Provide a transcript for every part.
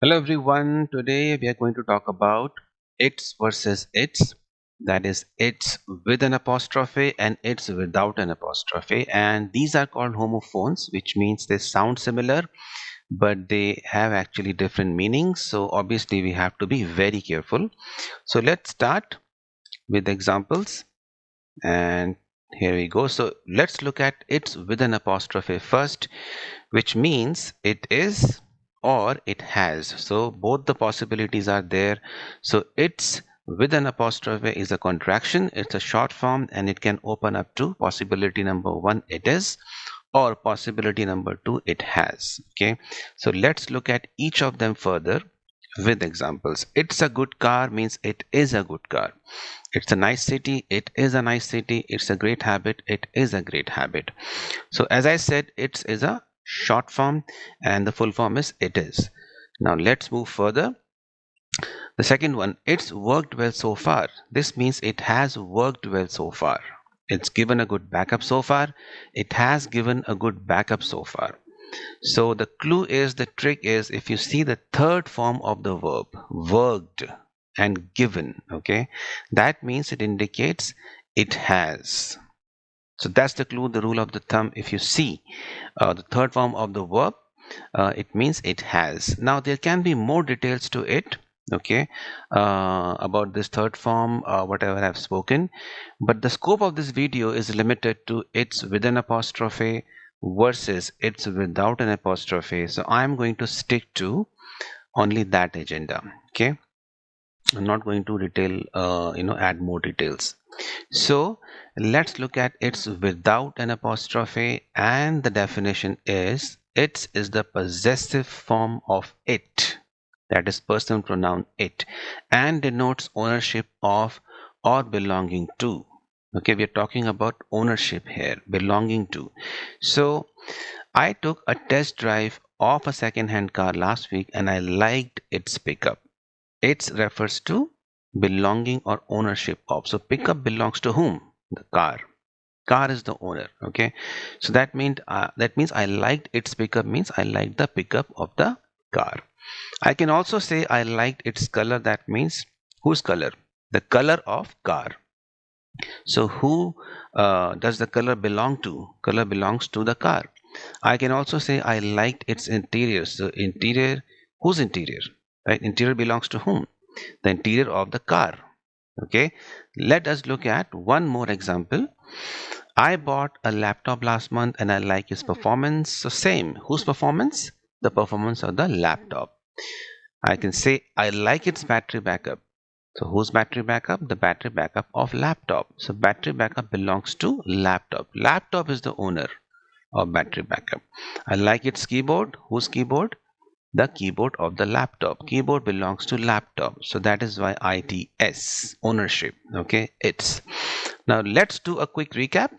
Hello everyone, today we are going to talk about its versus its, that is its with an apostrophe and its without an apostrophe, and these are called homophones, which means they sound similar but they have actually different meanings, so obviously we have to be very careful. So let's start with examples, and here we go. So let's look at its with an apostrophe first, which means it is or it has. So both the possibilities are there. So it's with an apostrophe is a contraction, it's a short form, and it can open up to possibility number one, it is, or possibility number two, it has. Okay, so let's look at each of them further with examples. It's a good car means it is a good car. It's a nice city, it is a nice city. It's a great habit, it is a great habit. So as I said, it is a short form and the full form is it is. Now let's move further. The second one, it's worked well so far. This means it has worked well so far. It's given a good backup so far. It has given a good backup so far. So the clue is, the trick is, if you see the third form of the verb, worked and given, okay, that means it indicates it has. So that's the clue, the rule of the thumb. If you see the third form of the verb, it means it has. Now there can be more details to it, okay, about this third form, whatever I've spoken, but the scope of this video is limited to it's with an apostrophe versus it's without an apostrophe. So I'm going to stick to only that agenda. Okay, I'm not going to detail, add more details. So let's look at it's without an apostrophe, and the definition is it is the possessive form of it, that is personal pronoun it, and denotes ownership of or belonging to. Okay, we are talking about ownership here, belonging to. So I took a test drive of a second-hand car last week and I liked its pickup. It refers to belonging or ownership of. So pickup belongs to whom? The car. Car is the owner. Okay, so that means I liked its pickup means I liked the pickup of the car. I can also say I liked its color. That means whose color? The color of car. So who does the color belong to? Color belongs to the car. I can also say I liked its interior. So interior, whose interior? Right? Interior belongs to whom? The interior of the car. Okay, let us look at one more example. I bought a laptop last month and I like its performance. So same, whose performance? The performance of the laptop. I can say I like its battery backup. So whose battery backup? The battery backup of laptop. So battery backup belongs to laptop. Laptop is the owner of battery backup. I like its keyboard. Whose keyboard? The keyboard of the laptop. Keyboard belongs to laptop. So that is why ITS, ownership. Okay, it's. Now let's do a quick recap.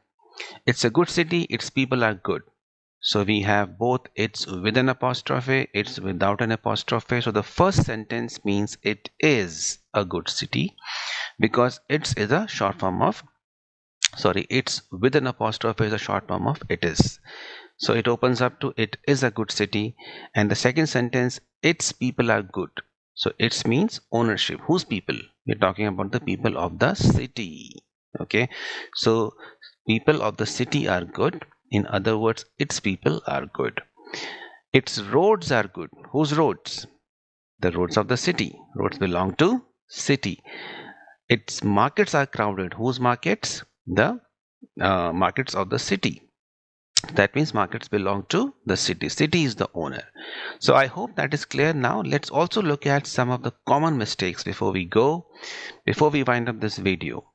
It's a good city, its people are good. So we have both it's with an apostrophe, it's without an apostrophe. So the first sentence means it is a good city because it's is a short form of, sorry, it's with an apostrophe is a short form of it is. So it opens up to it is a good city. And the second sentence, its people are good. So it means ownership. Whose people? We're talking about the people of the city. Okay, so people of the city are good. In other words, its people are good. Its roads are good. Whose roads? The roads of the city. Roads belong to city. Its markets are crowded. Whose markets? The markets of the city. That means markets belong to the city. City is the owner. So I hope that is clear. Now let's also look at some of the common mistakes before we wind up this video.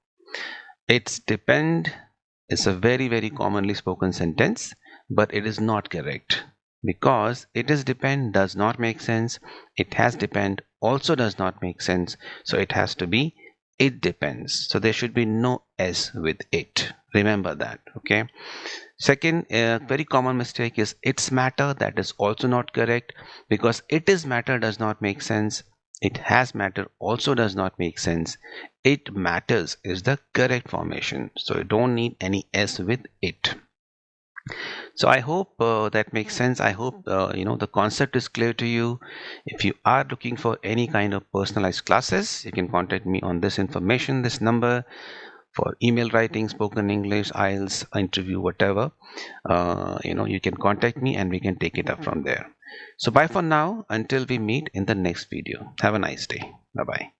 It's depend is a very commonly spoken sentence, but it is not correct because it is depend does not make sense. It has depend also does not make sense. So it has to be it depends. So there should be no s with it. Remember that. Okay. Second, very common mistake is it's matter. That is also not correct because it is matter does not make sense. It has matter also does not make sense. It matters is the correct formation. So you don't need any s with it. So I hope that makes sense. I hope the concept is clear to you. If you are looking for any kind of personalized classes, you can contact me on this information, this number, for email writing, spoken English, IELTS, interview, whatever. You can contact me and we can take it up from there. So bye for now until we meet in the next video. Have a nice day. Bye bye.